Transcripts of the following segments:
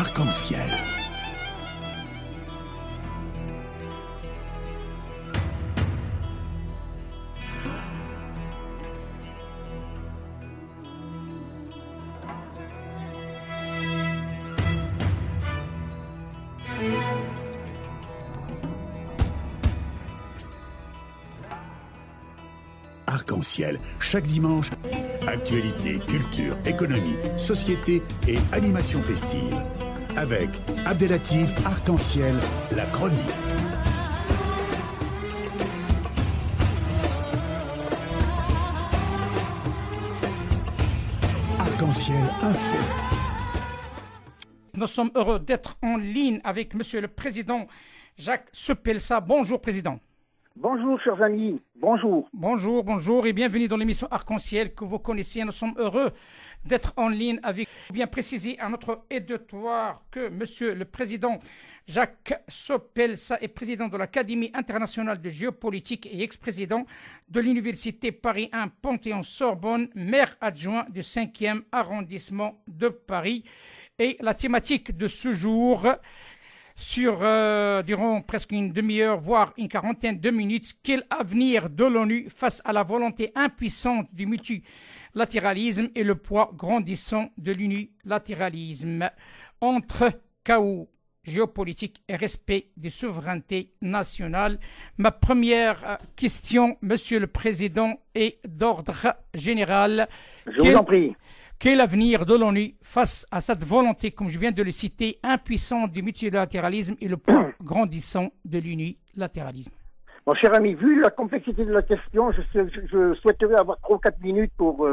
Arc-en-ciel. Arc-en-ciel, chaque dimanche, actualité, culture, économie, société et animation festive. Avec Abdelatif Arc-en-ciel, la chronique. Arc-en-ciel info. Nous sommes heureux d'être en ligne avec Monsieur le Président Jacques Sepelsa. Bonjour Président. Bonjour chers amis, bonjour. Bonjour et bienvenue dans l'émission Arc-en-ciel que vous connaissez. Nous sommes heureux d'être en ligne avec vous. Bien préciser à notre éditoire que Monsieur le Président Jacques Sepelsa est président de l'Académie internationale de géopolitique et ex-président de l'Université Paris 1 Panthéon-Sorbonne, maire adjoint du 5e arrondissement de Paris. Et la thématique de ce jour, durant presque une demi-heure, voire une quarantaine de minutes, quel avenir de l'ONU face à la volonté impuissante du multilatéralisme et le poids grandissant de l'unilatéralisme, entre chaos géopolitique et respect des souverainetés nationales. Ma première question, Monsieur le Président, est d'ordre général. Je vous en prie. Quel avenir de l'ONU face à cette volonté, comme je viens de le citer, impuissante du multilatéralisme et le poids grandissant de l'unilatéralisme? Mon cher ami, vu la complexité de la question, je souhaiterais avoir 3 ou 4 minutes pour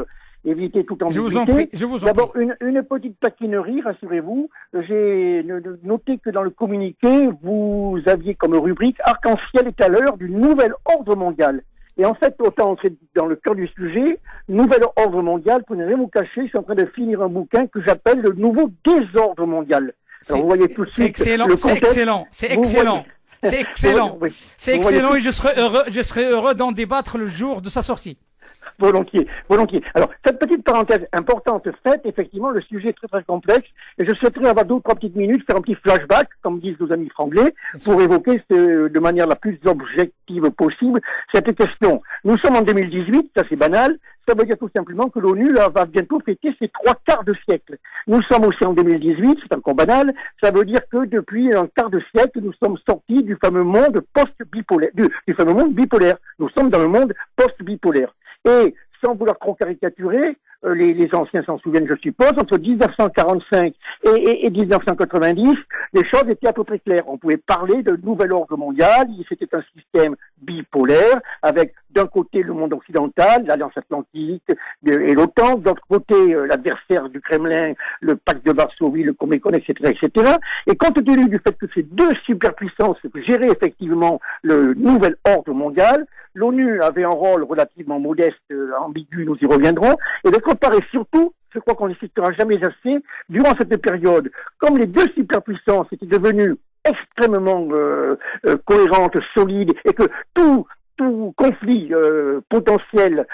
éviter toute ambiguïté. Je vous en prie. D'abord, une petite taquinerie, rassurez-vous. J'ai noté que dans le communiqué, vous aviez comme rubrique « Arc-en-ciel est à l'heure du nouvel ordre mondial ». Et en fait, autant entrer dans le cœur du sujet, nouvel ordre mondial, pour ne rien vous cacher, je suis en train de finir un bouquin que j'appelle le nouveau désordre mondial. Alors vous voyez tout de suite excellent, le c'est contexte. excellent, c'est excellent, c'est excellent, Oui. C'est excellent et je serai heureux d'en débattre le jour de sa sortie. Volontiers. Alors, cette petite parenthèse importante faite, effectivement, le sujet est très très complexe, et je souhaiterais avoir 2 ou 3 petites minutes, faire un petit flashback, comme disent nos amis franglais, pour évoquer de manière la plus objective possible cette question. Nous sommes en 2018, ça c'est banal, ça veut dire tout simplement que l'ONU va bientôt fêter ses 3 quarts de siècle. Nous sommes aussi en 2018, c'est encore banal, ça veut dire que depuis un quart de siècle, nous sommes sortis du fameux monde post-bipolaire, du fameux monde bipolaire. Nous sommes dans le monde post-bipolaire. Et sans vouloir trop caricaturer, les anciens s'en souviennent, je suppose, entre 1945 et 1990, les choses étaient à peu près claires. On pouvait parler de nouvel ordre mondial, c'était un système bipolaire, avec d'un côté le monde occidental, l'Alliance Atlantique et l'OTAN, de l'autre côté l'adversaire du Kremlin, le pacte de Varsovie, le Comecon, etc., etc. Et compte tenu du fait que ces 2 superpuissances géraient effectivement le nouvel ordre mondial, l'ONU avait un rôle relativement modeste, ambigu, nous y reviendrons, et d'autre part, et surtout, je crois qu'on n'insistera jamais assez, durant cette période, comme les 2 superpuissances étaient devenues extrêmement cohérentes, solides, et que tout conflit potentiel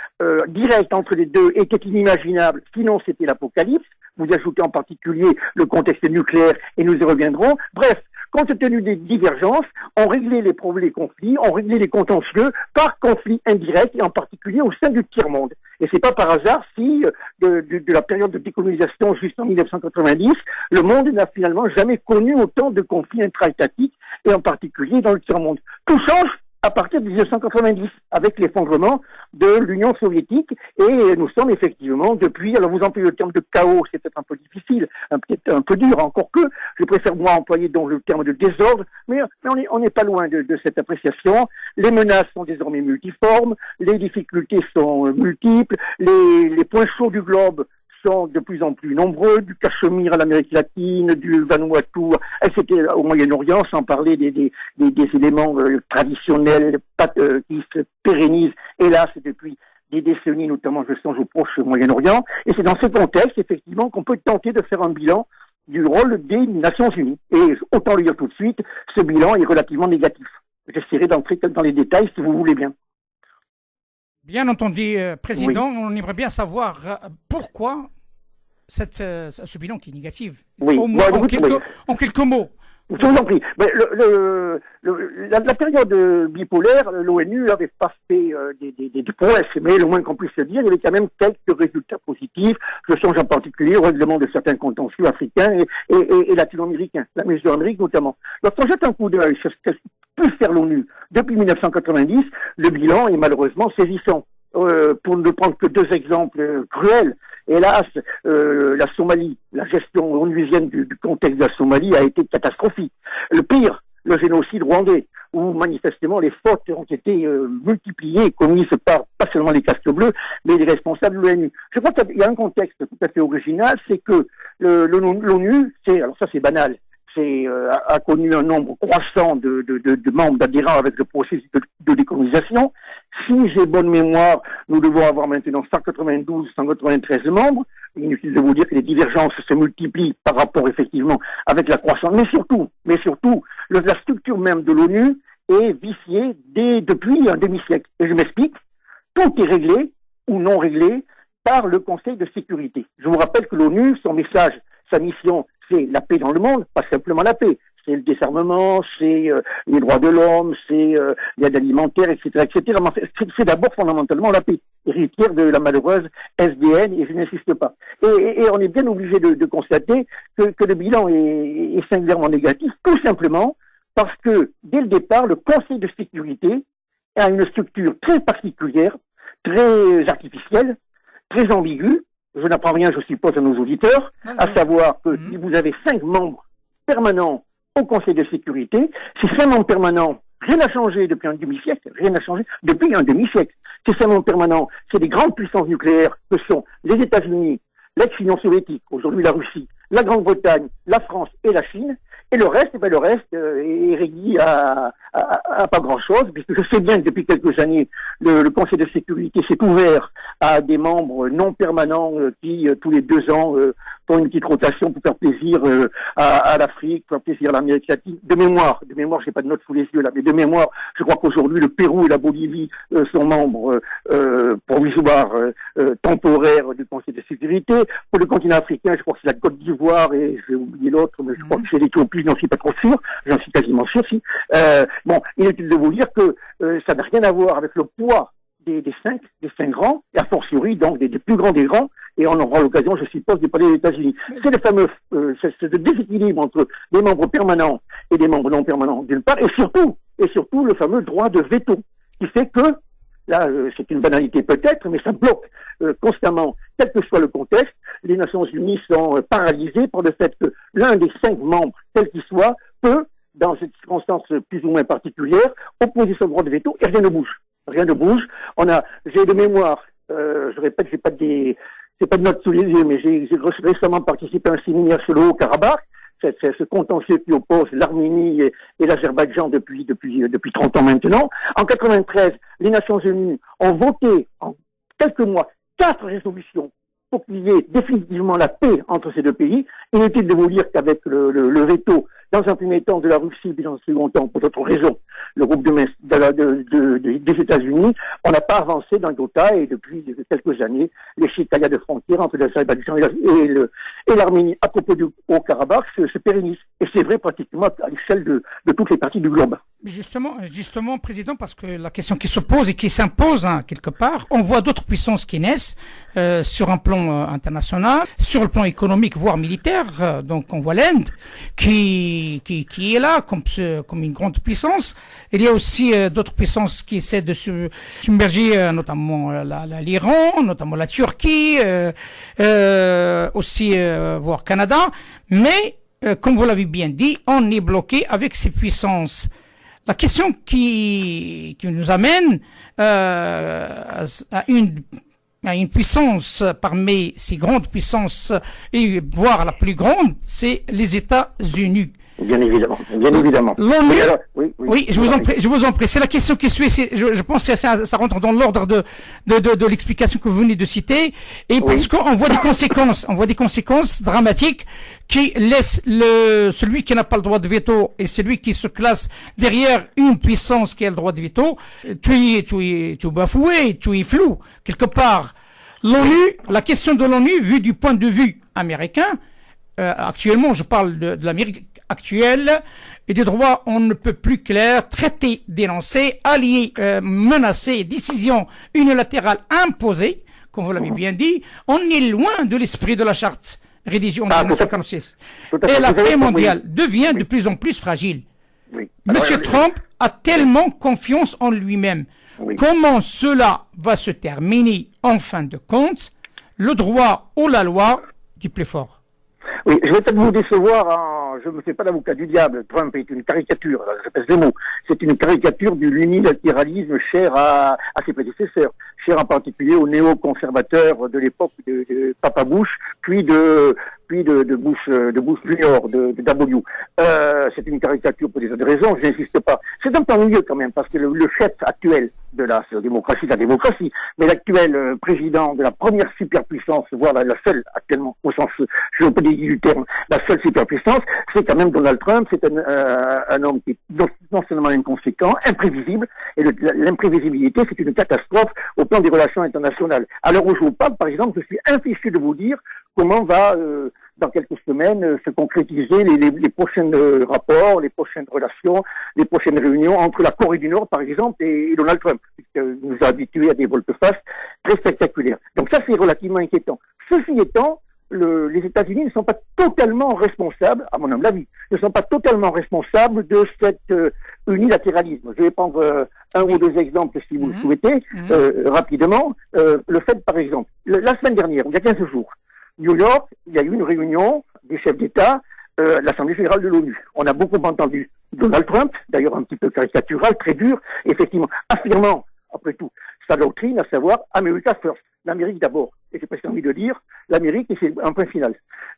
direct entre les deux était inimaginable, sinon c'était l'apocalypse. Vous ajoutez en particulier le contexte nucléaire, et nous y reviendrons. Bref, compte tenu des divergences, on réglait les conflits, on réglait les contentieux par conflits indirects, et en particulier au sein du tiers-monde. Et c'est pas par hasard si, de la période de décolonisation jusqu'en 1990, le monde n'a finalement jamais connu autant de conflits intra-étatiques, et en particulier dans le tiers-monde. Tout change à partir de 1990, avec l'effondrement de l'Union soviétique, et nous sommes effectivement depuis, alors vous employez le terme de chaos, c'est peut-être un peu difficile, peut-être un peu dur, encore que, je préfère moi employer donc le terme de désordre, mais on n'est pas loin de cette appréciation. Les menaces sont désormais multiformes, les difficultés sont multiples, les points chauds du globe sont de plus en plus nombreux, du Cachemire à l'Amérique latine, du Vanuatu, etc. au Moyen-Orient, sans parler des éléments traditionnels qui se pérennisent, hélas, depuis des décennies, notamment je songe au proche Moyen-Orient. Et c'est dans ce contexte, effectivement, qu'on peut tenter de faire un bilan du rôle des Nations Unies. Et autant le dire tout de suite, ce bilan est relativement négatif. J'essaierai d'entrer dans les détails si vous voulez bien. Bien entendu, Président, Oui. on aimerait bien savoir pourquoi ce bilan qui est négatif. Oui. Au moins, Oui. en quelques mots. Je vous en prie. Mais la période bipolaire, l'ONU n'avait pas fait des prouesses, mais le moins qu'on puisse se dire, il y avait quand même quelques résultats positifs. Je songe en particulier au règlement de certains contentieux africains et latino-américains, la Mésoamérique notamment. Lorsqu'on jette un coup d'œil sur ce que peut faire l'ONU depuis 1990, le bilan est malheureusement saisissant. Pour ne prendre que deux exemples cruels, hélas, la Somalie, la gestion onusienne du contexte de la Somalie a été catastrophique. Le pire, le génocide rwandais, où manifestement les fautes ont été multipliées, commises par pas seulement les casques bleus, mais les responsables de l'ONU. Je crois qu'il y a un contexte tout à fait original, c'est que l'ONU, alors ça c'est banal, a connu un nombre croissant de membres d'adhérents avec le processus de décolonisation. Si j'ai bonne mémoire, nous devons avoir maintenant 192, 193 membres. Inutile de vous dire que les divergences se multiplient par rapport effectivement avec la croissance. Mais surtout, la structure même de l'ONU est viciée depuis un demi-siècle. Et je m'explique, tout est réglé ou non réglé par le Conseil de sécurité. Je vous rappelle que l'ONU, son message, sa mission, c'est la paix dans le monde, pas simplement la paix. C'est le désarmement, c'est les droits de l'homme, c'est l'aide alimentaire, etc., etc. C'est d'abord fondamentalement la paix, héritière de la malheureuse SDN, et je n'insiste pas. Et on est bien obligé de constater que le bilan est singulièrement négatif, tout simplement parce que, dès le départ, le Conseil de sécurité a une structure très particulière, très artificielle, très ambiguë. Je n'apprends rien, je suppose, à nos auditeurs, à savoir que si vous avez 5 membres permanents au Conseil de sécurité, ces 5 membres permanents, rien n'a changé depuis un demi-siècle, Ces 5 membres permanents, c'est des grandes puissances nucléaires que sont les États-Unis, l'ex-Union soviétique, aujourd'hui la Russie, la Grande-Bretagne, la France et la Chine. Et le reste est réduit à pas grand-chose, puisque je sais bien que depuis quelques années, le Conseil de sécurité s'est ouvert à des membres non permanents qui, tous les 2 ans, font une petite rotation pour faire plaisir à l'Afrique, pour faire plaisir à l'Amérique latine. De mémoire, j'ai pas de notes sous les yeux là, mais de mémoire, je crois qu'aujourd'hui, le Pérou et la Bolivie sont membres provisoires, temporaires du Conseil de sécurité. Pour le continent africain, je crois que c'est la Côte d'Ivoire et j'ai oublié l'autre, mais je crois que c'est l'Éthiopie. Je n'en suis pas trop sûr, j'en suis quasiment sûr, si. Il est utile de vous dire que ça n'a rien à voir avec le poids des cinq grands, et a fortiori donc des plus grands des grands, et on aura l'occasion, je suppose, de parler des États-Unis. C'est le fameux ce déséquilibre entre des membres permanents et des membres non permanents d'une part, et surtout le fameux droit de veto, qui fait que, là c'est une banalité peut-être, mais ça bloque constamment, quel que soit le contexte. Les Nations Unies sont paralysées par le fait que l'un des 5 membres, quel qu'il soit, peut, dans cette circonstance plus ou moins particulière, opposer son droit de veto et rien ne bouge. J'ai de mémoire, je répète, j'ai pas de notes sous les yeux, mais j'ai récemment participé à un séminaire sur le Haut-Karabakh, ce contentieux qui oppose l'Arménie et l'Azerbaïdjan depuis 30 ans maintenant. En 93, les Nations Unies ont voté en quelques mois 4 résolutions pour qu'il y ait définitivement la paix entre ces deux pays. Inutile de vous dire qu'avec le veto, dans un premier temps de la Russie, puis dans un second temps, pour d'autres raisons, le groupe des États-Unis, on n'a pas avancé dans le Gotha, et depuis quelques années, les chicagnas de frontières entre l'Azerbaïdjan et l'Arménie à propos du Haut-Karabakh se pérennisent. Et c'est vrai pratiquement à l'échelle de toutes les parties du globe. Justement, Président, parce que la question qui se pose et qui s'impose quelque part, on voit d'autres puissances qui naissent sur un plan international, sur le plan économique, voire militaire. Donc on voit l'Inde qui est là comme une grande puissance. Il y a aussi d'autres puissances qui essaient de submerger, notamment l'Iran, notamment la Turquie, aussi voire Canada. Mais comme vous l'avez bien dit, on est bloqué avec ces puissances. La question qui nous amène à une puissance parmi ces grandes puissances, et voire la plus grande, c'est les États-Unis. Bien évidemment. l'ONU, oui, je vous en prie. C'est la question qui suit. Je pense que ça rentre dans l'ordre de l'explication que vous venez de citer. Et parce qu'on voit des conséquences dramatiques qui laissent celui qui n'a pas le droit de veto et celui qui se classe derrière une puissance qui a le droit de veto, tu es bafoué, tu es flou. Quelque part, la question de l'ONU, vue du point de vue américain, actuellement, je parle de l'Amérique actuelle, et des droits on ne peut plus clairs, traités, dénoncés, alliés, menacés, décisions unilatérales imposées, comme vous l'avez bien dit, on est loin de l'esprit de la charte rédigée en 1946. Et la paix mondiale devient de plus en plus fragile. Oui. Monsieur Trump a tellement confiance en lui-même. Oui. Comment cela va se terminer en fin de compte? Le droit ou la loi du plus fort. Oui, je vais peut-être vous décevoir, je ne me fais pas l'avocat du diable. Trump est une caricature, je pèse les mots. C'est une caricature de l'unilatéralisme cher à ses prédécesseurs, cher en particulier aux néoconservateurs de l'époque de Papa Bush, puis de Bush Junior, de W. C'est une caricature pour des autres raisons, je n'insiste pas. C'est un peu ennuyeux quand même, parce que le chef actuel de la démocratie, mais l'actuel président de la première superpuissance, voire la seule actuellement, au sens géopolitique du terme, la seule superpuissance, c'est quand même Donald Trump. C'est un homme qui est non seulement inconséquent, imprévisible, et l'imprévisibilité, c'est une catastrophe au plan des relations internationales. À l'heure où je vous parle, par exemple, je suis infichu de vous dire comment va, dans quelques semaines, se concrétiser les prochains rapports, les prochaines relations, les prochaines réunions entre la Corée du Nord, par exemple, et Donald Trump, qui nous a habitués à des volte-face très spectaculaires. Donc ça, c'est relativement inquiétant. Ceci étant, les États-Unis ne sont pas totalement responsables, à mon humble avis, ne sont pas totalement responsables de cet unilatéralisme. Je vais prendre un ou deux exemples, si vous le souhaitez, rapidement. Le fait, par exemple, la semaine dernière, il y a 15 jours, New York, il y a eu une réunion des chefs d'État, l'Assemblée générale de l'ONU. On a beaucoup entendu Donald Trump, d'ailleurs un petit peu caricatural, très dur, effectivement, affirmant, après tout, sa doctrine, à savoir America First, l'Amérique d'abord. Et j'ai presque envie de dire l'Amérique, et c'est un point final,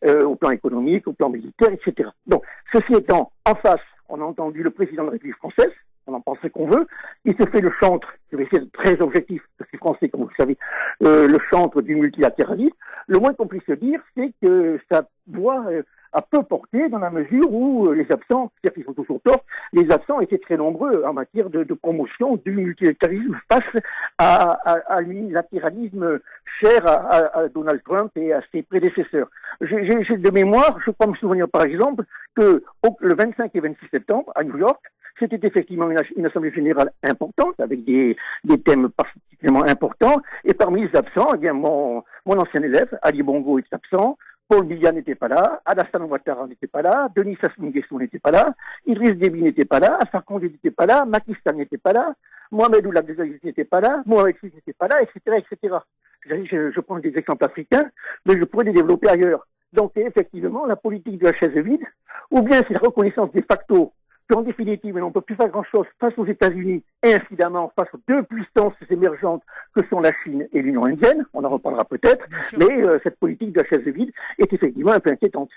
au plan économique, au plan militaire, etc. Donc, ceci étant, en face, on a entendu le président de la République française, on en pense ce qu'on veut, il se fait le chantre, je vais essayer d'être très objectif, je suis français comme vous le savez, le chantre du multilatéralisme. Le moins qu'on puisse se dire, c'est que sa voix a peu porté dans la mesure où les absents, c'est-à-dire qu'ils sont toujours tort, les absents étaient très nombreux en matière de promotion du multilatéralisme face à l'unilatéralisme cher à Donald Trump et à ses prédécesseurs. J'ai de mémoire, je crois me souvenir par exemple, que le 25 et 26 septembre, à New York, c'était effectivement une assemblée générale importante, avec des thèmes particulièrement importants, et parmi les absents, eh bien, mon ancien élève, Ali Bongo, est absent, Paul Biya n'était pas là, Alassane Ouattara n'était pas là, Denis Sassou Nguesso n'était pas là, Idriss Déby n'était pas là, Alpha Condé n'était pas là, Macky Sall n'était pas là, Mohamed Ould Abdelaziz n'était pas là, Mohamed VI n'était pas là, etc., etc. Je prends des exemples africains, mais je pourrais les développer ailleurs. Donc, effectivement, la politique de la chaise vide, ou bien c'est la reconnaissance de facto qu'en définitive, on ne peut plus faire grand-chose face aux États-Unis et incidemment face aux deux puissances émergentes que sont la Chine et l'Union indienne, on en reparlera peut-être, mais cette politique de la chaise vide est effectivement un peu inquiétante.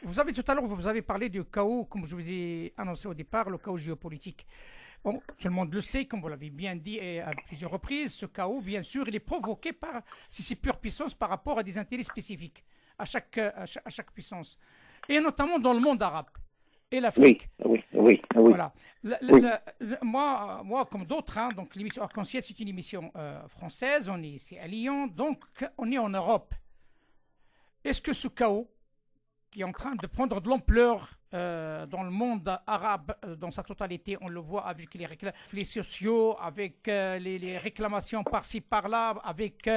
Tout à l'heure, vous avez parlé du chaos, comme je vous ai annoncé au départ, le chaos géopolitique. Bon, tout le monde le sait, comme vous l'avez bien dit à plusieurs reprises, ce chaos, bien sûr, il est provoqué par ces pures puissances par rapport à des intérêts spécifiques à chaque puissance, et notamment dans le monde arabe. Et l'Afrique. Oui. Voilà. Moi, comme d'autres, donc l'émission Arc-en-Ciel, c'est une émission française. On est ici à Lyon, donc on est en Europe. Est-ce que ce chaos qui est en train de prendre de l'ampleur dans le monde arabe dans sa totalité, on le voit avec les sociaux, avec les réclamations par-ci par-là, avec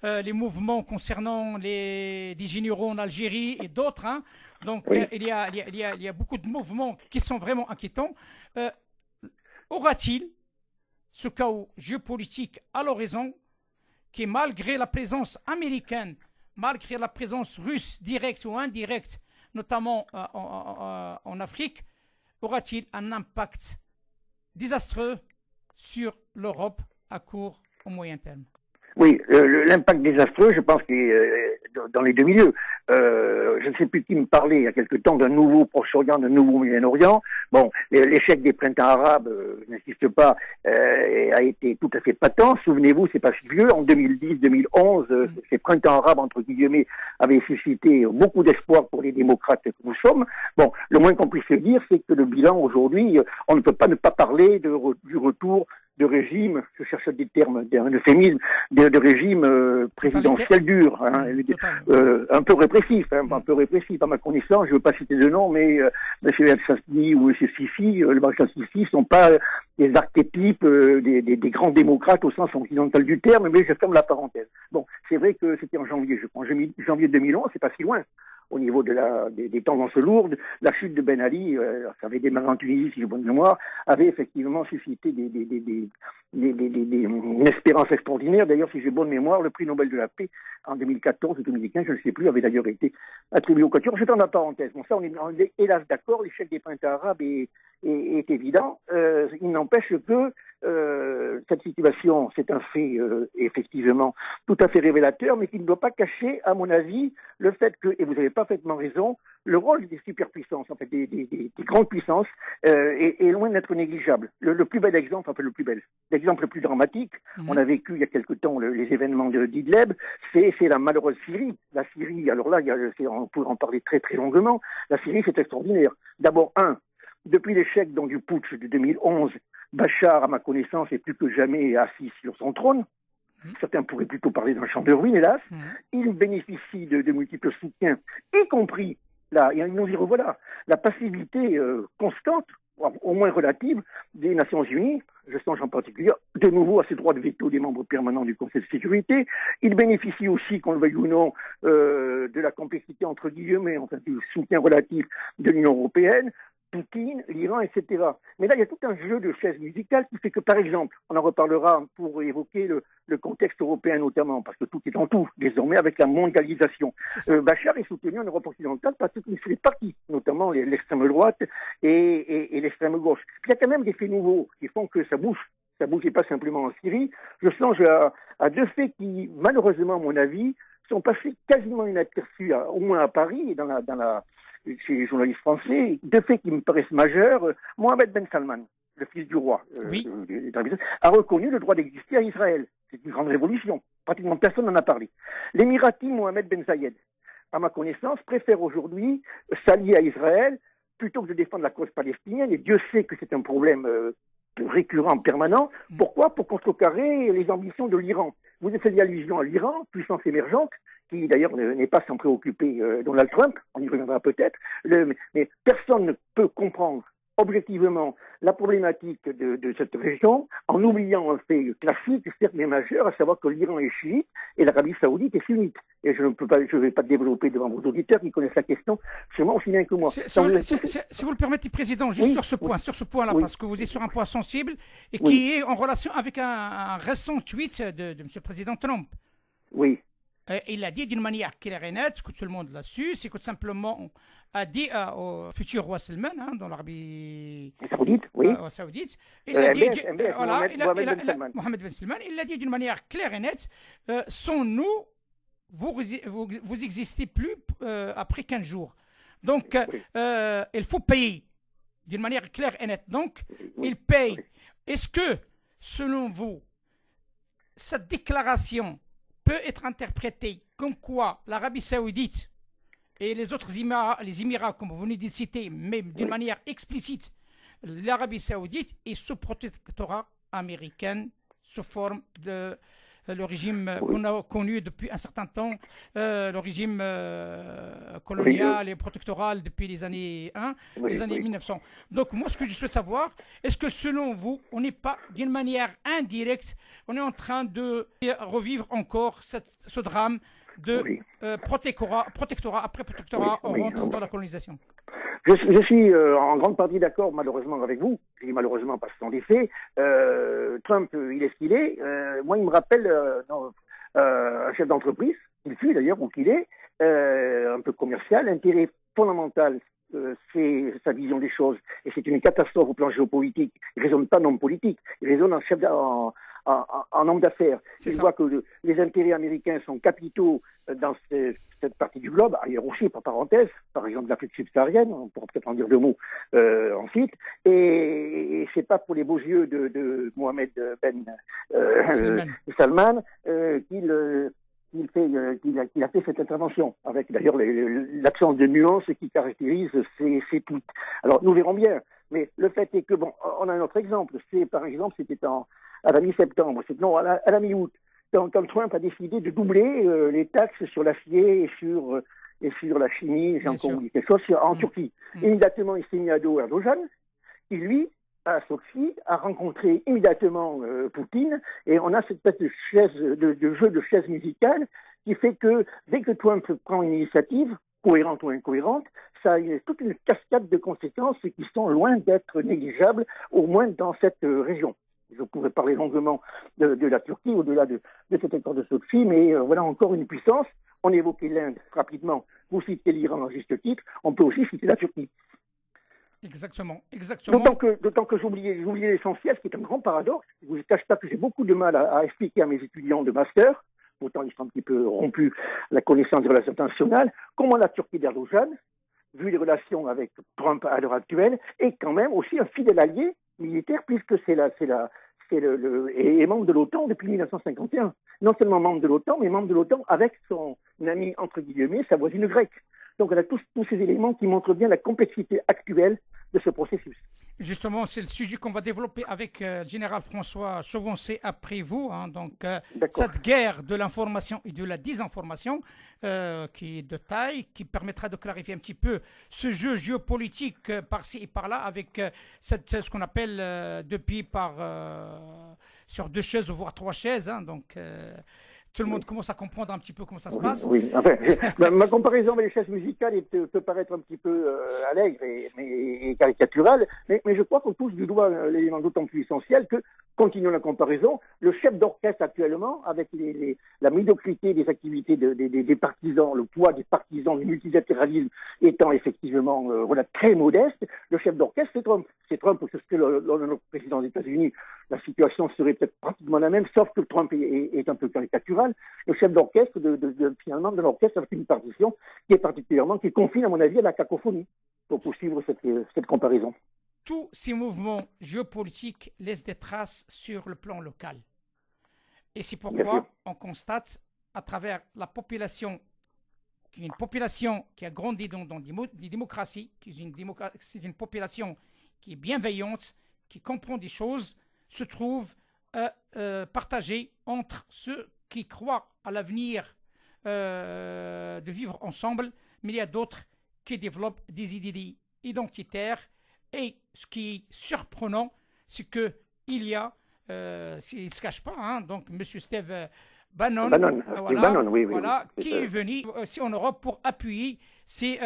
les mouvements concernant des généraux en Algérie et d'autres, donc il y a beaucoup de mouvements qui sont vraiment inquiétants. Aura-t-il ce chaos géopolitique à l'horizon qui, malgré la présence américaine, malgré la présence russe directe ou indirecte, notamment en Afrique, aura-t-il un impact désastreux sur l'Europe à court ou moyen terme? Oui, l'impact désastreux, je pense qu'il est dans les deux milieux. Je ne sais plus qui me parlait il y a quelque temps d'un nouveau Proche-Orient, d'un nouveau Moyen-Orient. Bon, l'échec des printemps arabes, je n'insiste pas, a été tout à fait patent. Souvenez-vous, c'est pas si vieux, en 2010-2011, ces printemps arabes, entre guillemets, avaient suscité beaucoup d'espoir pour les démocrates que nous sommes. Bon, le moins qu'on puisse se dire, c'est que le bilan aujourd'hui, on ne peut pas ne pas parler du retour de régime, je cherche des termes, un euphémisme, de régime présidentiel dur, hein, un peu répressif, à ma connaissance. Je ne veux pas citer de nom, mais M. El-Sassi ou M. Sisi, le maréchal Sisi, sont pas des archétypes des grands démocrates au sens occidental du terme, mais je ferme la parenthèse. Bon, c'est vrai que c'était en janvier, je crois, janvier 2011, c'est pas si loin. Au niveau des tendances lourdes, la chute de Ben Ali, ça avait démarré en Tunisie, si j'ai bonne mémoire, avait effectivement suscité une espérance extraordinaire. D'ailleurs, si j'ai bonne mémoire, le prix Nobel de la paix en 2014 ou 2015, je ne sais plus, avait d'ailleurs été attribué au Quatuor. Je ferme la parenthèse. Bon, ça, on est hélas d'accord, l'échec des printemps arabes est évident. Il n'empêche que cette situation, c'est un fait effectivement tout à fait révélateur, mais qui ne doit pas cacher, à mon avis, le fait que, et vous avez parfaitement raison, le rôle des superpuissances, en fait des grandes puissances, est loin d'être négligeable. Le plus bel exemple, l'exemple le plus dramatique, on a vécu il y a quelque temps les événements d'Idlib, c'est la malheureuse Syrie. La Syrie, alors là, on pourrait en parler très très longuement, la Syrie c'est extraordinaire. D'abord, depuis l'échec du putsch de 2011, Bachar, à ma connaissance, est plus que jamais assis sur son trône. Certains pourraient plutôt parler d'un champ de ruines, hélas. Il bénéficie de multiples soutiens, y compris, là, et nous y revoilà, la passivité constante, au moins relative, des Nations Unies. Je songe en particulier de nouveau à ces droits de veto des membres permanents du Conseil de sécurité. Il bénéficie aussi, qu'on le veuille ou non, de la complexité entre guillemets, enfin du soutien relatif de l'Union européenne, Poutine, l'Iran, etc. Mais là, il y a tout un jeu de chaises musicales qui fait que, par exemple, on en reparlera pour évoquer le contexte européen notamment, parce que tout est en tout, désormais, avec la mondialisation. Bachar est soutenu en Europe occidentale parce qu'il fait partie, notamment l'extrême droite et l'extrême gauche. Puis il y a quand même des faits nouveaux qui font que ça bouge. Ça bouge pas simplement en Syrie. Je songe à deux faits qui, malheureusement, à mon avis, sont passés quasiment inaperçus, au moins à Paris et chez les journalistes français, deux faits qui me paraissent majeurs. Mohamed Ben Salman, le fils du roi, a reconnu le droit d'exister à Israël. C'est une grande révolution. Pratiquement personne n'en a parlé. L'émirati Mohamed Ben Zayed, à ma connaissance, préfère aujourd'hui s'allier à Israël plutôt que de défendre la cause palestinienne. Et Dieu sait que c'est un problème récurrent, permanent. Pourquoi? Pour contrecarrer les ambitions de l'Iran. Vous faisiez allusion à l'Iran, puissance émergente, qui d'ailleurs n'est pas sans préoccuper Donald Trump, on y reviendra peut-être, mais personne ne peut comprendre objectivement la problématique de cette région en oubliant un fait classique, certes mais majeur, à savoir que l'Iran est chiite et l'Arabie Saoudite est sunnite. Et je ne vais pas développer devant vos auditeurs qui connaissent la question sûrement aussi bien que moi. Si vous le permettez, Président, juste sur ce point-là, parce que vous êtes sur un point sensible et qui est en relation avec un récent tweet de M. le Président Trump. Oui. Il a dit d'une manière claire et nette, que tout le monde l'a su, c'est que tout simplement a dit au futur roi Salman, dans l'Arabie Saoudite, il a dit, Mohamed Ben Salman, il l'a dit d'une manière claire et nette, sans nous, vous existez plus après 15 jours. Donc, il faut payer d'une manière claire et nette. Donc, il paye. Est-ce que, selon vous, cette déclaration peut être interprétée comme quoi l'Arabie Saoudite et les autres Émirats, comme vous venez de citer, mais d'une manière explicite, l'Arabie Saoudite est sous protectorat américain, sous forme de le régime qu'on a connu depuis un certain temps, le régime colonial et protectoral depuis les années 1900. Donc moi, ce que je souhaite savoir, est-ce que selon vous, on n'est pas, d'une manière indirecte, on est en train de revivre encore ce drame de protectorat après protectorat, on rentre dans la colonisation? Je suis en grande partie d'accord, malheureusement, avec vous. Je dis malheureusement parce que ce sont des faits. Trump, il est ce qu'il est. Moi, il me rappelle un chef d'entreprise, qu'il fut d'ailleurs, ou qu'il est, un peu commercial. L'intérêt fondamental, c'est sa vision des choses. Et c'est une catastrophe au plan géopolitique. Il ne raisonne pas en homme politique, il raisonne en homme d'affaires. Il voit que les intérêts américains sont capitaux dans cette partie du globe, ailleurs aussi, par parenthèse, par exemple l'Afrique subsaharienne, on pourra peut-être en dire deux mots ensuite, et c'est pas pour les beaux yeux de Mohamed Ben Salman qu'il a fait cette intervention, avec d'ailleurs l'absence de nuances qui caractérise ses tweets. Alors nous verrons bien, mais le fait est que, bon, on a un autre exemple, c'était à la mi-septembre, non, à la mi-août, quand Trump a décidé de doubler les taxes sur l'acier et sur la chimie, j'ai encore oublié quelque chose, en Turquie. Immédiatement, il s'est mis à dos Erdogan, qui lui, à Sochi, a rencontré immédiatement Poutine, et on a cette espèce de jeu de chaises musicales qui fait que dès que Trump prend une initiative, cohérente ou incohérente, ça a toute une cascade de conséquences qui sont loin d'être négligeables, au moins dans cette région. Je pourrais parler longuement de la Turquie au-delà de cet accord de Sochi, mais voilà encore une puissance. On évoquait l'Inde rapidement, vous citez l'Iran à juste titre, on peut aussi citer la Turquie. Exactement. D'autant que j'oubliais l'essentiel, ce qui est un grand paradoxe. Je ne vous cache pas que j'ai beaucoup de mal à expliquer à mes étudiants de master, pourtant ils sont un petit peu rompus la connaissance des relations internationales, comment la Turquie d'Erdogan, vu les relations avec Trump à l'heure actuelle, est quand même aussi un fidèle allié militaire, puisque c'est membre de l'OTAN depuis 1951. Non seulement membre de l'OTAN, mais membre de l'OTAN avec son ami, entre guillemets, sa voisine grecque. Donc on a tous ces éléments qui montrent bien la complexité actuelle de ce processus. Justement, c'est le sujet qu'on va développer avec le général François Chauvencé après vous. Donc, cette guerre de l'information et de la désinformation qui est de taille, qui permettra de clarifier un petit peu ce jeu géopolitique par-ci et par-là avec ce qu'on appelle depuis sur 2 chaises, voire 3 chaises. Donc, tout le monde commence à comprendre un petit peu comment ça se passe. Oui, enfin, ma comparaison avec les chaises musicales peut paraître un petit peu allègre et caricaturale, mais je crois qu'on touche du doigt l'élément d'autant plus essentiel que, continuons la comparaison, le chef d'orchestre actuellement, avec la médiocrité des activités des partisans, le poids des partisans du multilatéralisme étant effectivement très modeste, le chef d'orchestre, c'est Trump. C'est Trump, parce que lors de notre président des États-Unis, la situation serait peut-être pratiquement la même, sauf que Trump est un peu caricatural. Le chef d'orchestre, finalement, de l'orchestre avec une partition qui confine, à mon avis, à la cacophonie, pour poursuivre cette comparaison. Tous ces mouvements géopolitiques laissent des traces sur le plan local. Et c'est pourquoi on constate, à travers la population, qui est une population qui a grandi dans des démocraties, c'est une population qui est bienveillante, qui comprend des choses, se trouve partagée entre ceux qui croient à l'avenir de vivre ensemble, mais il y a d'autres qui développent des idées identitaires. Et ce qui est surprenant, c'est qu'il y a, il ne se cache pas, donc M. Steve Bannon, qui est venu aussi en Europe pour appuyer ces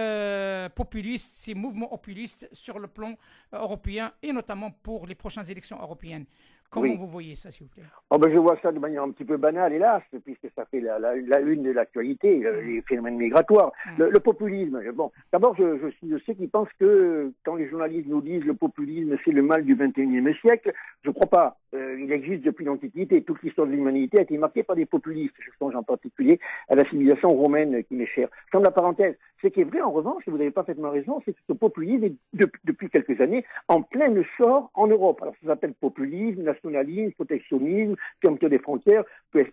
populistes, ces mouvements populistes sur le plan européen et notamment pour les prochaines élections européennes. Comment vous voyez ça, s'il vous plaît? Je vois ça de manière un petit peu banale, hélas, puisque ça fait la une de l'actualité, les phénomènes migratoires. Le populisme, d'abord, je suis de ceux qui pensent que quand les journalistes nous disent le populisme, c'est le mal du XXIe siècle, je ne crois pas. Il existe depuis l'Antiquité, toute l'histoire de l'humanité a été marquée par des populistes. Je songe en particulier à la civilisation romaine qui m'est chère. Comme la parenthèse, ce qui est vrai, en revanche, et vous avez parfaitement raison, c'est que ce populisme est, depuis quelques années, en plein essor en Europe. Alors, ça s'appelle populisme, nationalisme, protectionnisme, fermeture des frontières, peu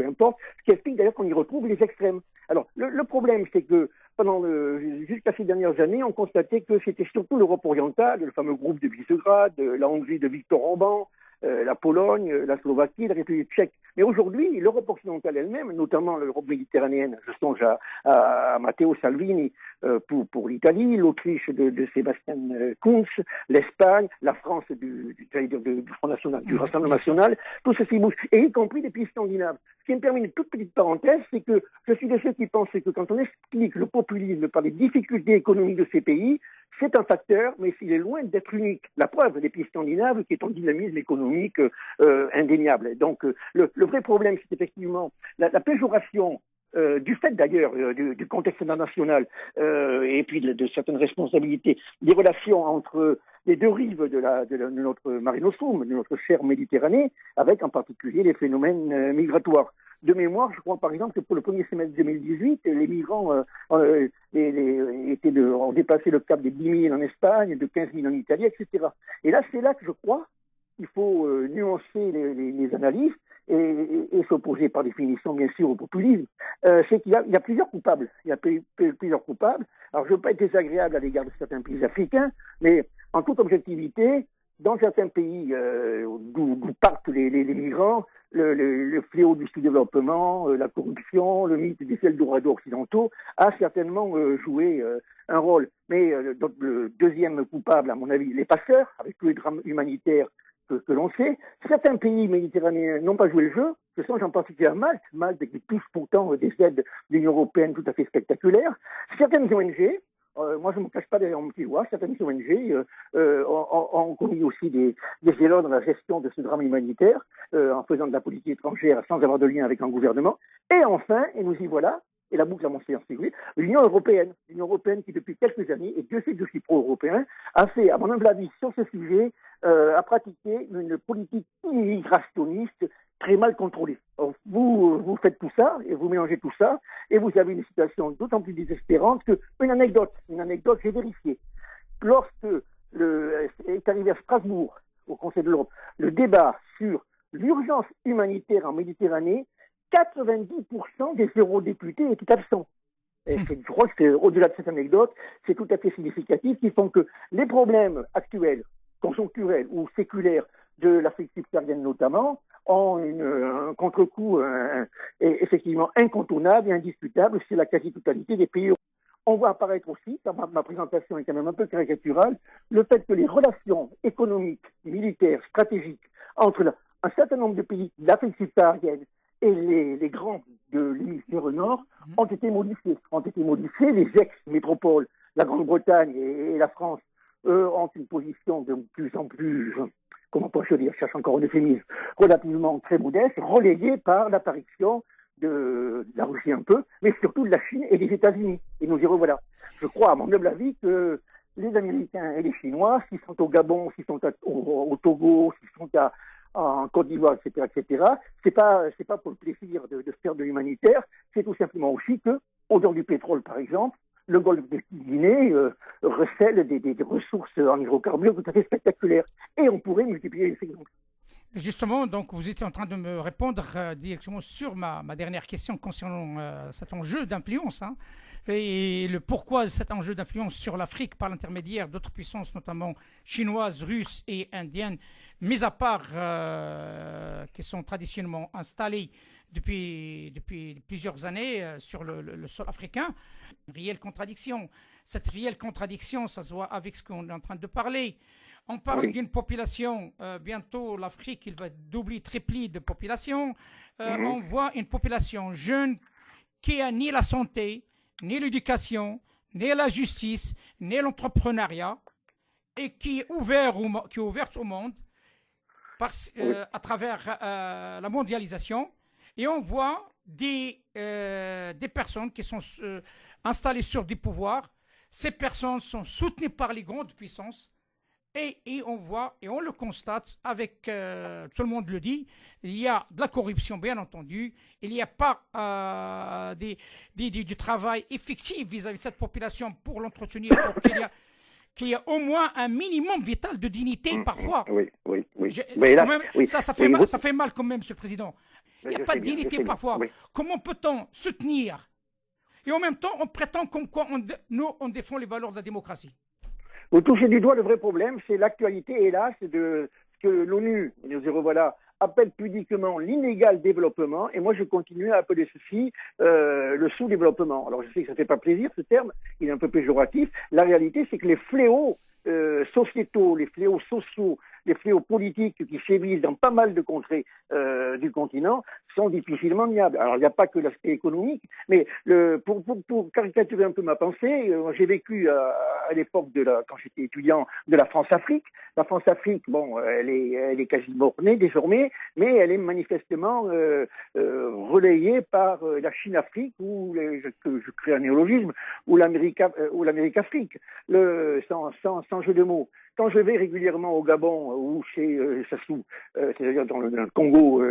importe. Ce qui explique d'ailleurs qu'on y retrouve les extrêmes. Alors, le problème, c'est que jusqu'à ces dernières années, on constatait que c'était surtout l'Europe orientale, le fameux groupe de Visegrad, la Hongrie de Viktor Orban, la Pologne, la Slovaquie, la République tchèque. Mais aujourd'hui, l'Europe occidentale elle-même, notamment l'Europe méditerranéenne, je songe à Matteo Salvini pour l'Italie, l'Autriche de Sébastien Kurz, l'Espagne, la France du Front National, du Rassemblement National, tout ceci bouge, et y compris des pays scandinaves. Ce qui me permet une toute petite parenthèse, c'est que je suis de ceux qui pensent que quand on explique le populisme par les difficultés économiques de ces pays, c'est un facteur, mais il est loin d'être unique. La preuve des pays scandinaves qui est en dynamisme économique indéniable. Donc le vrai problème, c'est effectivement la péjoration du fait d'ailleurs du contexte international et puis de certaines responsabilités, des relations entre les deux rives de notre Mare Nostrum, de notre chère Méditerranée, avec en particulier les phénomènes migratoires. De mémoire, je crois par exemple que pour le premier semestre 2018, les migrants ont dépassé le cap des 10 000 en Espagne, de 15 000 en Italie, etc. Et là, c'est là que je crois qu'il faut nuancer les analyses et s'opposer par définition, bien sûr, au populisme. C'est qu'il y a plusieurs coupables. Il y a plusieurs coupables. Alors, je ne veux pas être désagréable à l'égard de certains pays africains, mais en toute objectivité, dans certains pays d'où partent les migrants, le fléau du sous-développement, la corruption, le mythe des Eldorado occidentaux a certainement joué un rôle. Mais donc, le deuxième coupable, à mon avis, les passeurs, avec tous les drames humanitaires que l'on sait. Certains pays méditerranéens n'ont pas joué le jeu. Je songe en particulier à Malte, qui touche pourtant des aides de l'Union européenne tout à fait spectaculaires. Certaines ONG, moi je ne me cache pas derrière mon petit doigt, certaines ONG ont commis aussi des erreurs dans la gestion de ce drame humanitaire, en faisant de la politique étrangère sans avoir de lien avec un gouvernement. Et enfin, et nous y voilà, et la boucle à mon séance civil, l'Union européenne qui depuis quelques années, et Dieu sait que je suis pro-européen, a fait, à mon humble avis, sur ce sujet, a pratiqué une politique immigrationniste très mal contrôlée. Alors, vous faites tout ça, et vous mélangez tout ça, et vous avez une situation d'autant plus désespérante que, une anecdote, j'ai vérifié. Lorsque est arrivé à Strasbourg, au Conseil de l'Europe, le débat sur l'urgence humanitaire en Méditerranée, 90% des eurodéputés étaient absents. Et je crois que au-delà de cette anecdote, c'est tout à fait significatif, qui font que les problèmes actuels, conjoncturels ou séculaires de l'Afrique subsaharienne notamment, ont un contre-coup effectivement incontournable et indiscutable sur la quasi-totalité des pays. On voit apparaître aussi, ma présentation est quand même un peu caricaturale, le fait que les relations économiques, militaires, stratégiques entre un certain nombre de pays d'Afrique subsaharienne et les grands de l'hémisphère nord ont été modifiés. Les ex-métropoles, la Grande-Bretagne et la France, eux, ont une position de plus en plus, comment pourrais-je dire, je cherche encore un euphémisme, relativement très modeste, relayée par l'apparition de la Russie un peu, mais surtout de la Chine et des États-Unis. Et nous y revoilà. Je crois, à mon humble avis, que les Américains et les Chinois, s'ils sont au Gabon, s'ils sont au Togo, s'ils sont en Côte d'Ivoire, etc., c'est pas pour le plaisir de faire de l'humanitaire, c'est tout simplement aussi que, au-delà du pétrole, par exemple, le golfe de Guinée recèle des ressources en hydrocarbures tout à fait spectaculaires. Et on pourrait multiplier les exemples. Justement, donc vous étiez en train de me répondre directement sur ma dernière question concernant cet enjeu d'influence, hein, et le pourquoi de cet enjeu d'influence sur l'Afrique par l'intermédiaire d'autres puissances, notamment chinoises, russes et indiennes, mis à part qui sont traditionnellement installées depuis plusieurs années sur le sol africain. Une réelle contradiction. Cette réelle contradiction, ça se voit avec ce qu'on est en train de parler. On parle d'une population, bientôt l'Afrique, il va doubler, tripler de population. On voit une population jeune qui n'a ni la santé, ni l'éducation, ni la justice, ni l'entrepreneuriat, et qui est ouverte au monde à travers la mondialisation. Et on voit des personnes qui sont installées sur des pouvoirs. Ces personnes sont soutenues par les grandes puissances. Et on voit, et on le constate avec, tout le monde le dit, il y a de la corruption, bien entendu, il n'y a pas du travail effectif vis-à-vis de cette population pour l'entretenir, pour qu'il y a au moins un minimum vital de dignité parfois. Oui. Ça fait mal quand même, Monsieur le Président. Il n'y a pas de dignité parfois. Oui. Comment peut-on soutenir? Et en même temps, on prétend comme quoi on défend les valeurs de la démocratie. Vous touchez du doigt le vrai problème, c'est l'actualité, hélas, de ce que l'ONU, nous y revoilà, appelle pudiquement l'inégal développement, et moi je continue à appeler ceci le sous-développement. Alors je sais que ça ne fait pas plaisir ce terme, il est un peu péjoratif. La réalité, c'est que les fléaux sociétaux, les fléaux sociaux, les fléaux politiques qui sévissent dans pas mal de contrées du continent sont difficilement niables. Alors, il n'y a pas que l'aspect économique, mais pour caricaturer un peu ma pensée, j'ai vécu à l'époque quand j'étais étudiant de la France-Afrique. La France-Afrique, bon, elle est quasi mornée désormais, mais elle est manifestement relayée par la Chine-Afrique, ou je crée un néologisme, ou l'Amérique-Afrique, sans jeu de mots. Quand je vais régulièrement au Gabon ou chez Sassou, c'est-à-dire dans le Congo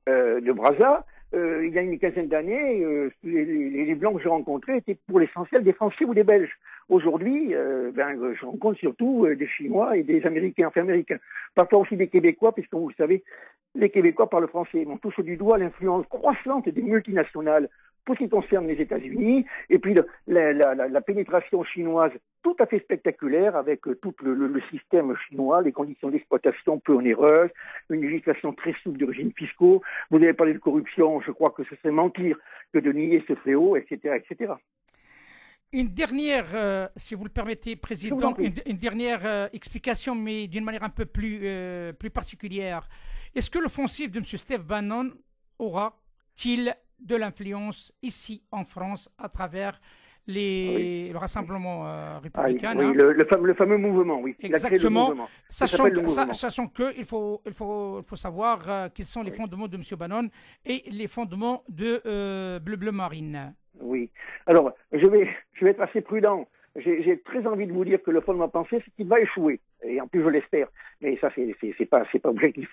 de Brazza, il y a une quinzaine d'années, les Blancs que je rencontrais étaient pour l'essentiel des Français ou des Belges. Aujourd'hui, je rencontre surtout des Chinois et des Américains, enfin américains. Parfois aussi des Québécois, puisque vous le savez, les Québécois parlent français. On touche du doigt l'influence croissante des multinationales pour ce qui concerne les États-Unis, et puis la pénétration chinoise tout à fait spectaculaire avec tout le système chinois, les conditions d'exploitation peu onéreuses, une législation très souple de régimes fiscaux. Vous avez parlé de corruption, je crois que ce serait mentir que de nier ce fléau, etc., etc. Une dernière, si vous le permettez, Président, une dernière explication, mais d'une manière un peu plus particulière. Est-ce que l'offensive de M. Steve Bannon aura-t-il de l'influence ici en France à travers le rassemblement républicain? Oui, le fameux mouvement, oui. Exactement. Sachant qu'il faut savoir quels sont les fondements de M. Bannon et les fondements de Bleu Marine. Oui. Alors, je vais être assez prudent. J'ai très envie de vous dire que le fond de ma pensée, c'est qu'il va échouer. Et en plus, je l'espère. Mais ça, c'est pas objectif.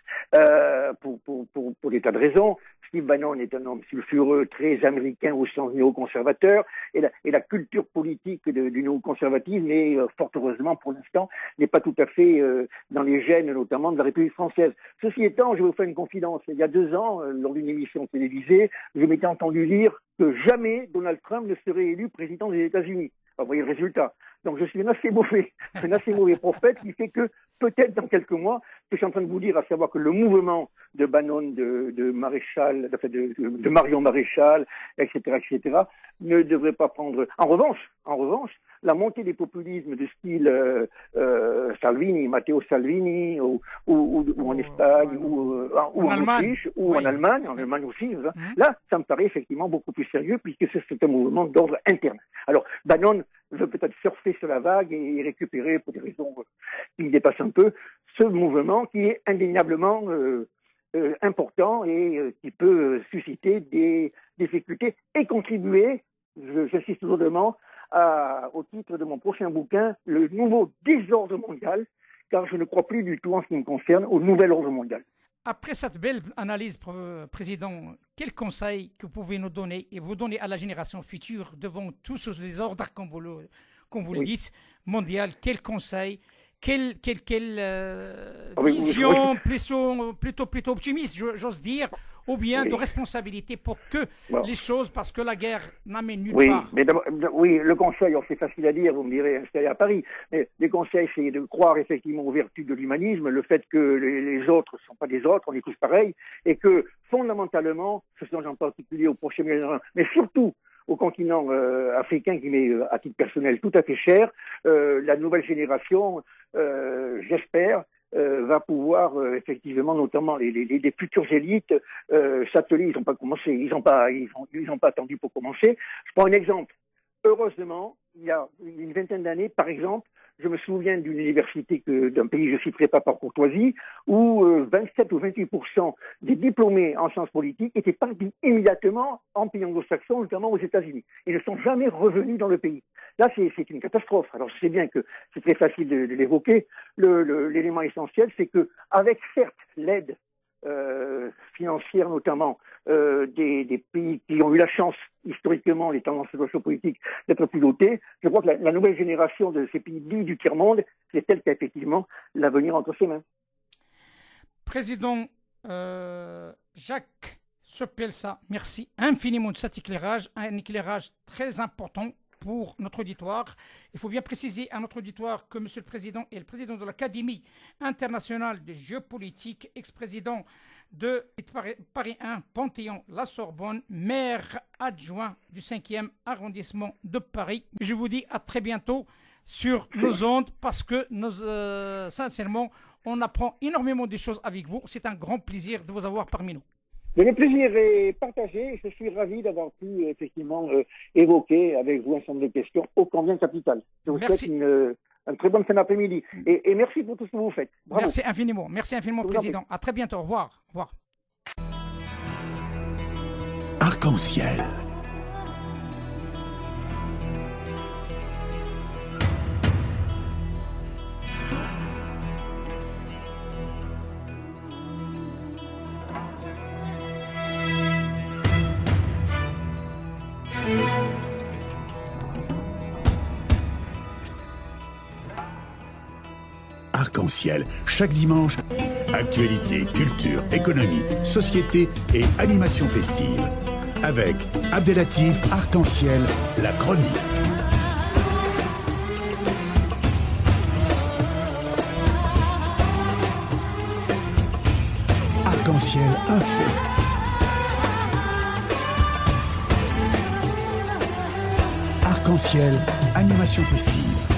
Pour des tas de raisons. Steve Bannon est un homme sulfureux, très américain au sens néoconservateur, et la culture politique du néoconservatisme est, fort heureusement pour l'instant, n'est pas tout à fait dans les gènes, notamment de la République française. Ceci étant, je vais vous faire une confidence. Il y a 2 ans, lors d'une émission télévisée, je m'étais entendu dire que jamais Donald Trump ne serait élu président des États-Unis. Vous voyez le résultat. Donc je suis un assez mauvais prophète qui fait que peut-être dans quelques mois, ce que je suis en train de vous dire, à savoir que le mouvement de Bannon, de Maréchal, de Marion Maréchal, etc., ne devrait pas prendre. En revanche, la montée des populismes de style Salvini, Matteo Salvini, ou en Espagne, ou en Autriche, ou en Allemagne aussi, là, ça me paraît effectivement beaucoup plus sérieux puisque c'est un mouvement d'ordre interne. Alors, Bannon veut peut-être surfer sur la vague et récupérer, pour des raisons qui me dépassent un peu, ce mouvement qui est indéniablement important et qui peut susciter des difficultés et contribuer, j'insiste lourdement, au titre de mon prochain bouquin, le nouveau désordre mondial, car je ne crois plus du tout en ce qui me concerne au nouvel ordre mondial. Après cette belle analyse, Président, quel conseil que vous pouvez nous donner et vous donner à la génération future devant tous ces désordres, comme vous le dites, mondial? Quel conseil, quelle vision plutôt optimiste, j'ose dire, ou bien de responsabilité pour que les choses, parce que la guerre n'amène nulle part. Mais le conseil, c'est facile à dire, vous me direz, installé à Paris, mais les conseils, c'est de croire effectivement aux vertus de l'humanisme, le fait que les autres ne sont pas des autres, on est tous pareils, et que fondamentalement, ce sont en particulier au Proche-Orient, mais surtout au continent africain qui m'est, à titre personnel, tout à fait cher, la nouvelle génération, j'espère, va pouvoir effectivement, notamment les futures élites, s'atteler. Ils n'ont pas commencé, ils n'ont pas attendu pour commencer. Je prends un exemple. Heureusement, il y a une vingtaine d'années, par exemple, je me souviens d'une université d'un pays que je ne citerai pas par courtoisie, où 27 ou 28% des diplômés en sciences politiques étaient partis immédiatement en pays anglo-saxon, notamment aux États-Unis, et ne sont jamais revenus dans le pays. Là, c'est une catastrophe. Alors, je sais bien que c'est très facile de l'évoquer. L'élément essentiel, c'est que, avec certes l'aide financière notamment des pays qui ont eu la chance historiquement, les tendances sociopolitiques, d'être plus dotés, je crois que la nouvelle génération de ces pays dits du tiers-monde, c'est elle qui a effectivement l'avenir entre ses mains. Président Jacques Sopelsa, merci infiniment de cet éclairage, un éclairage très important pour notre auditoire. Il faut bien préciser à notre auditoire que M. le Président est le président de l'Académie internationale de géopolitique, ex-président de Paris 1, Panthéon, la Sorbonne, maire adjoint du 5e arrondissement de Paris. Je vous dis à très bientôt sur nos ondes parce que sincèrement, on apprend énormément de choses avec vous. C'est un grand plaisir de vous avoir parmi nous. Le plaisir est partagé. Je suis ravi d'avoir pu effectivement évoquer avec vous un certain nombre de questions ô combien capitales. Je vous souhaite une très bonne fin d'après-midi. Et merci pour tout ce que vous faites. Bravo. Merci infiniment. Merci infiniment, Président. À très bientôt. Au revoir. Au revoir. Arc-en-ciel. Arc-en-ciel, chaque dimanche, actualité, culture, économie, société et animation festive. avec Abdelatif Arc-en-Ciel, la chronique. Arc-en-Ciel info. Arc-en-Ciel, animation festive.